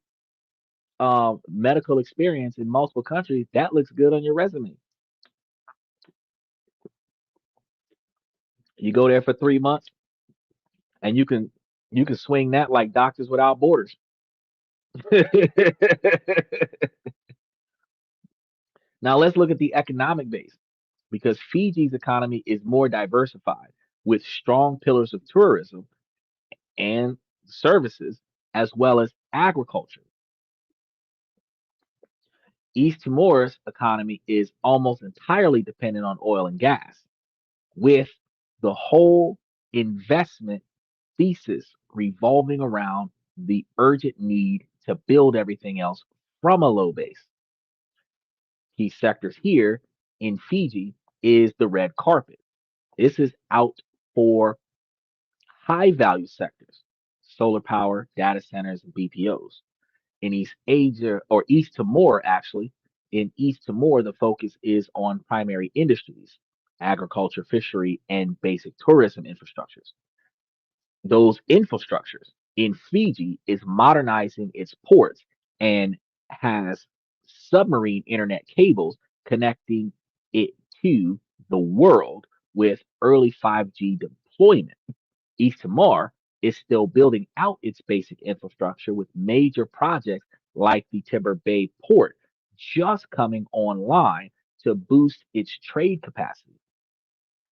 medical experience in multiple countries, that looks good on your resume. You go there for 3 months, and you can swing that like Doctors Without Borders. Now let's look at the economic base because Fiji's economy is more diversified with strong pillars of tourism and services as well as agriculture. East Timor's economy is almost entirely dependent on oil and gas, with the whole investment thesis revolving around the urgent need to build everything else from a low base. Key sectors here in Fiji is the red carpet. This is out for high value sectors, solar power, data centers, and BPOs. In East Asia or East Timor, actually, in East Timor, the focus is on primary industries, agriculture, fishery, and basic tourism infrastructures. Those infrastructures in Fiji is modernizing its ports and has submarine internet cables connecting it to the world with early 5G deployment. East Timor is still building out its basic infrastructure with major projects like the Timber Bay port just coming online to boost its trade capacity.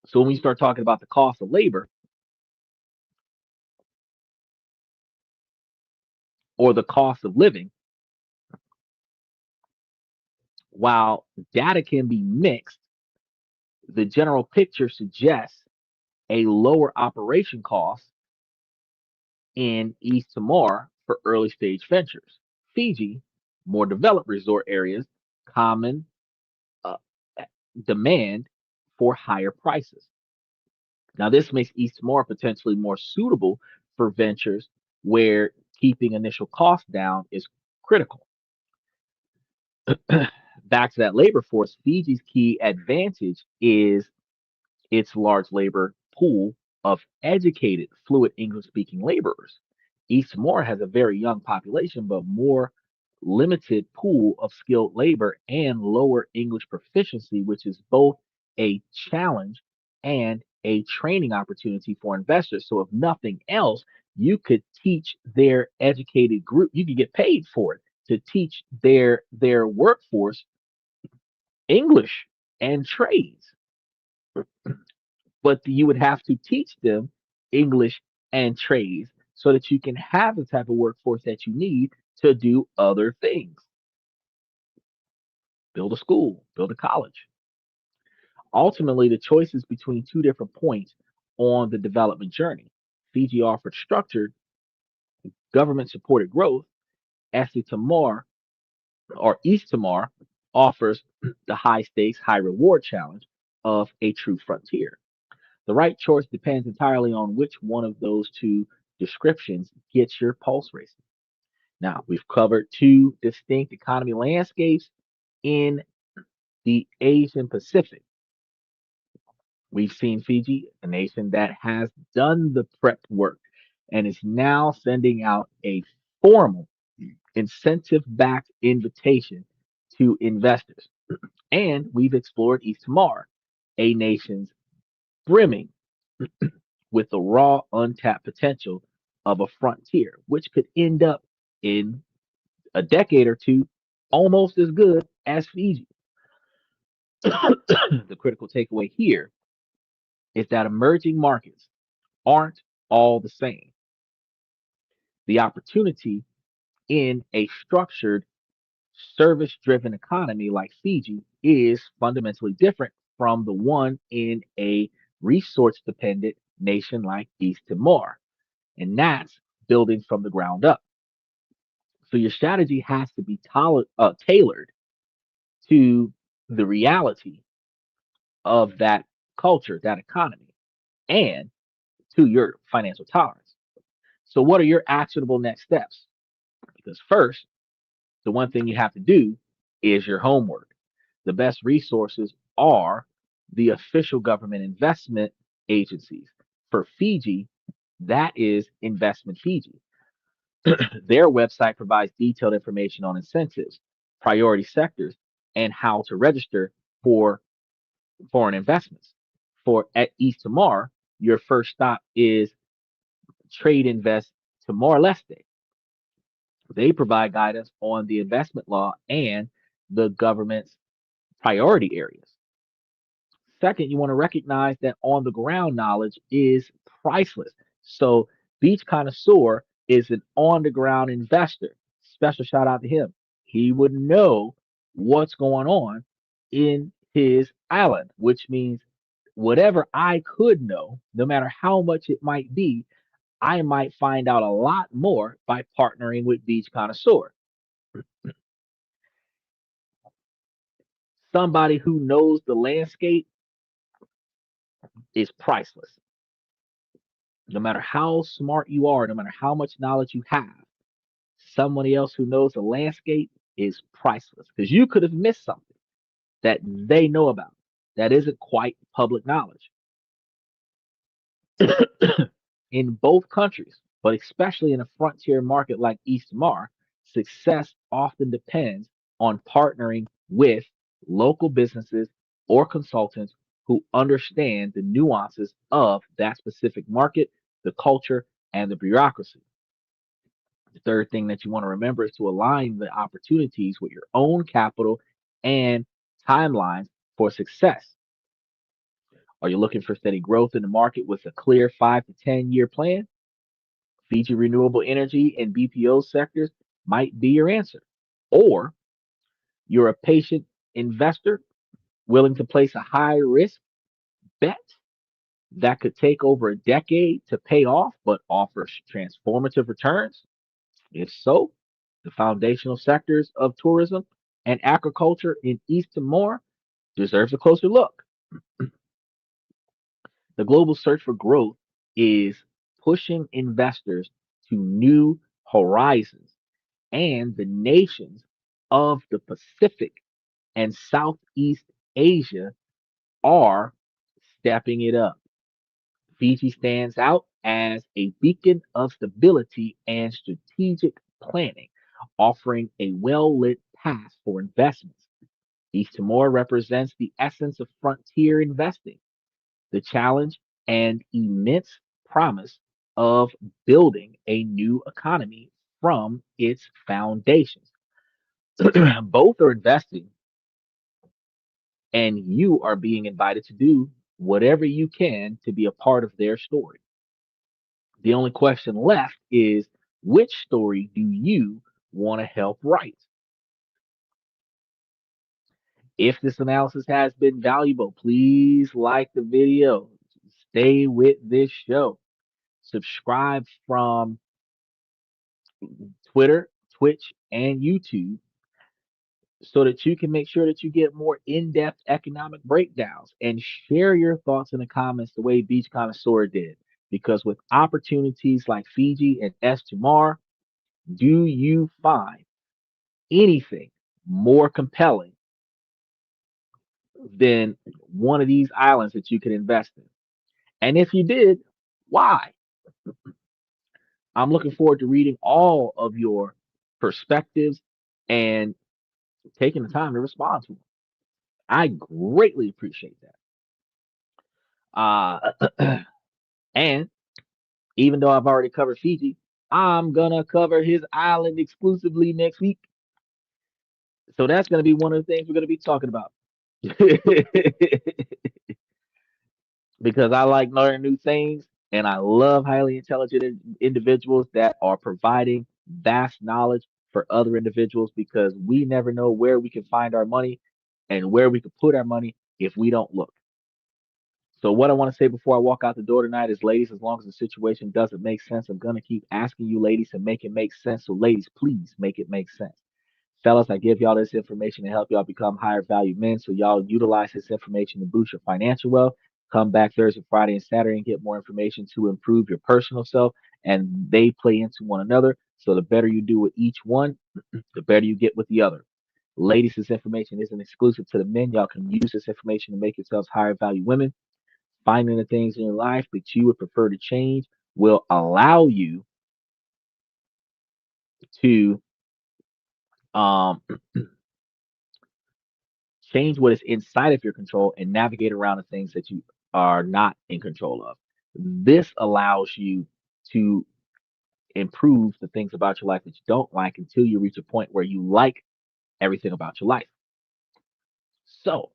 So when we start talking about the cost of labor or the cost of living, while data can be mixed, the general picture suggests a lower operation cost in East Timor for early stage ventures. Fiji, more developed resort areas, common uh, demand for higher prices. Now, this makes East Timor potentially more suitable for ventures where keeping initial costs down is critical. Back to that labor force, Fiji's key advantage is its large labor pool of educated, fluent English speaking laborers. East Timor has a very young population, but more limited pool of skilled labor and lower English proficiency, which is both a challenge and a training opportunity for investors. So, if nothing else, you could teach their educated group, you could get paid for it to teach their workforce English and trades. but you would have to teach them English and trades so that you can have the type of workforce that you need to do other things. Build a school, build a college. Ultimately, the choice is between two different points on the development journey. Fiji offered structured, government supported growth. Esti Timor or East Timor offers the high stakes, high reward challenge of a true frontier. The right choice depends entirely on which one of those two descriptions gets your pulse racing. Now, we've covered two distinct economy landscapes in the Asian Pacific. We've seen Fiji, a nation that has done the prep work and is now sending out a formal incentive backed invitation to investors. And we've explored East Timor, a nation brimming with the raw, untapped potential of a frontier, which could end up in a decade or two almost as good as Fiji. The critical takeaway here is that emerging markets aren't all the same. The opportunity in a structured, service driven economy like Fiji is fundamentally different from the one in a resource dependent nation like East Timor. And that's building from the ground up. So your strategy has to be tailored to the reality of that culture, that economy, and to your financial tolerance. So, what are your actionable next steps? Because first, the one thing you have to do is your homework. The best resources are the official government investment agencies. For Fiji, that is Investment Fiji. Their website provides detailed information on incentives, priority sectors, and how to register for foreign investments. For at East Timor, your first stop is Trade Invest Timor Leste. They provide guidance on the investment law and the government's priority areas. Second, you want to recognize that on the ground knowledge is priceless. So, Beach Connoisseur is an on the ground investor. Special shout out to him. He would know what's going on in his island, which means whatever I could know, no matter how much it might be, I might find out a lot more by partnering with Beach Connoisseur. Somebody who knows the landscape is priceless. No matter how smart you are, no matter how much knowledge you have, somebody else who knows the landscape is priceless because you could have missed something that they know about that isn't quite public knowledge. In both countries, but especially in a frontier market like East Timor, success often depends on partnering with local businesses or consultants who understand the nuances of that specific market, the culture, and the bureaucracy. The third thing that you want to remember is to align the opportunities with your own capital and timelines for success. Are you looking for steady growth in the market with a clear 5 to 10 year plan? Fiji renewable energy and BPO sectors might be your answer. Or you're a patient investor willing to place a high risk bet that could take over a decade to pay off but offers transformative returns. If so, the foundational sectors of tourism and agriculture in East Timor deserves a closer look. The global search for growth is pushing investors to new horizons, and the nations of the Pacific and Southeast Asia are stepping it up. Fiji stands out as a beacon of stability and strategic planning, offering a well lit path for investments. East Timor represents the essence of frontier investing, the challenge and immense promise of building a new economy from its foundations. Both are investing, and you are being invited to do whatever you can to be a part of their story. The only question left is, which story do you want to help write? If this analysis has been valuable, please like the video. Stay with this show. Subscribe from Twitter, Twitch, and YouTube so that you can make sure that you get more in-depth economic breakdowns, and share your thoughts in the comments the way Beach Connoisseur did. Because with opportunities like Fiji and Estumar, do you find anything more compelling than one of these islands that you can invest in? And if you did, why? I'm looking forward to reading all of your perspectives and taking the time to respond to them. I greatly appreciate that. And even though I've already covered Fiji, I'm gonna cover his island exclusively next week. So that's gonna be one of the things we're gonna be talking about. Because I like learning new things, and I love highly intelligent individuals that are providing vast knowledge for other individuals, because we never know where we can find our money and where we could put our money if we don't look. So what I want to say before I walk out the door tonight is, ladies, as long as the situation doesn't make sense, I'm gonna keep asking you ladies to make it make sense. So ladies, please make it make sense. Fellas, I give y'all this information to help y'all become higher value men. So y'all utilize this information to boost your financial wealth. Come back Thursday, Friday, and Saturday and get more information to improve your personal self. And they play into one another. So the better you do with each one, the better you get with the other. Ladies, this information isn't exclusive to the men. Y'all can use this information to make yourselves higher value women. Finding the things in your life that you would prefer to change will allow you to um, change what is inside of your control and navigate around the things that you are not in control of. This allows you to improve the things about your life that you don't like until you reach a point where you like everything about your life. So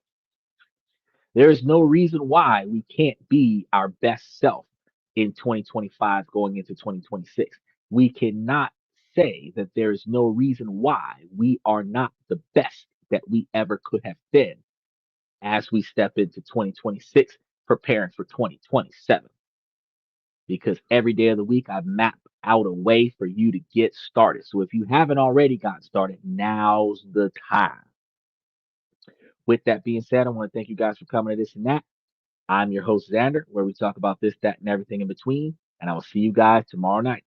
there is no reason why we can't be our best self in 2025 going into 2026. We cannot say that there is no reason why we are not the best that we ever could have been as we step into 2026, preparing for 2027. Because every day of the week, I've mapped out a way for you to get started. So if you haven't already gotten started, now's the time. With that being said, I want to thank you guys for coming to This and That. I'm your host, Xander, where we talk about this, that, and everything in between. And I will see you guys tomorrow night.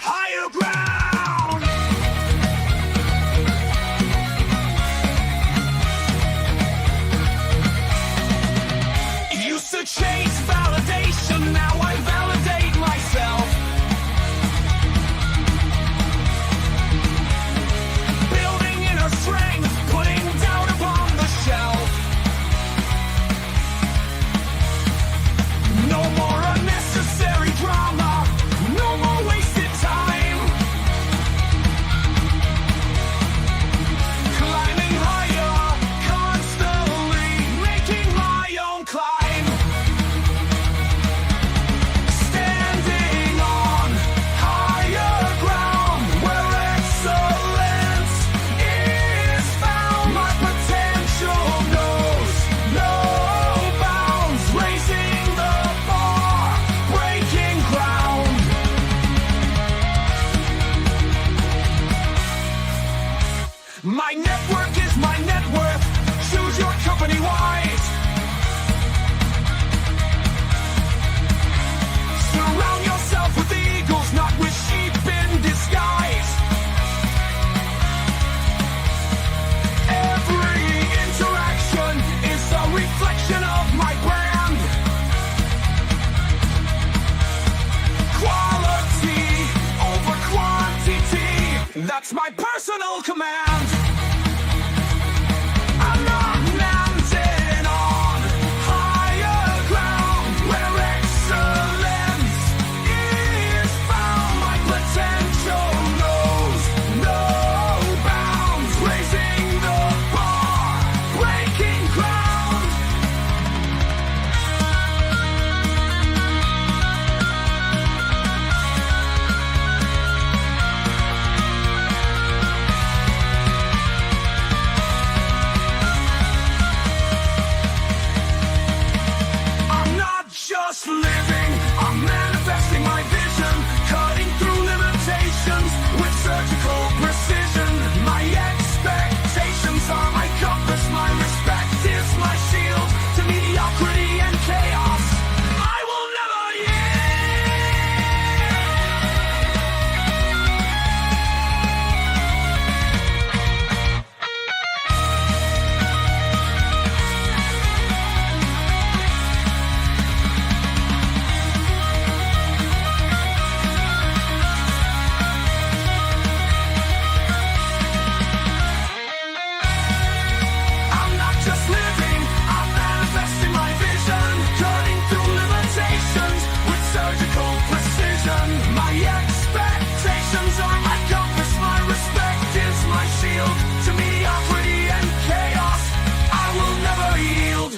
Higher ground. Used to chase validation, now I validate That's my personal command. I'm not mounted on higher ground where excellence is found. My potential knows no bounds, raising the bar, breaking ground. I'm not just living, I'm manifesting my vision, cutting through limitations with surgical precision. My expectations are my compass, my respect is my shield to mediocrity and chaos. I will never I'm not just living, I'm manifesting my vision, cutting through limitations with surgical precision. My expectations are my compass, my respect is my shield to mediocrity and chaos. I will never yield.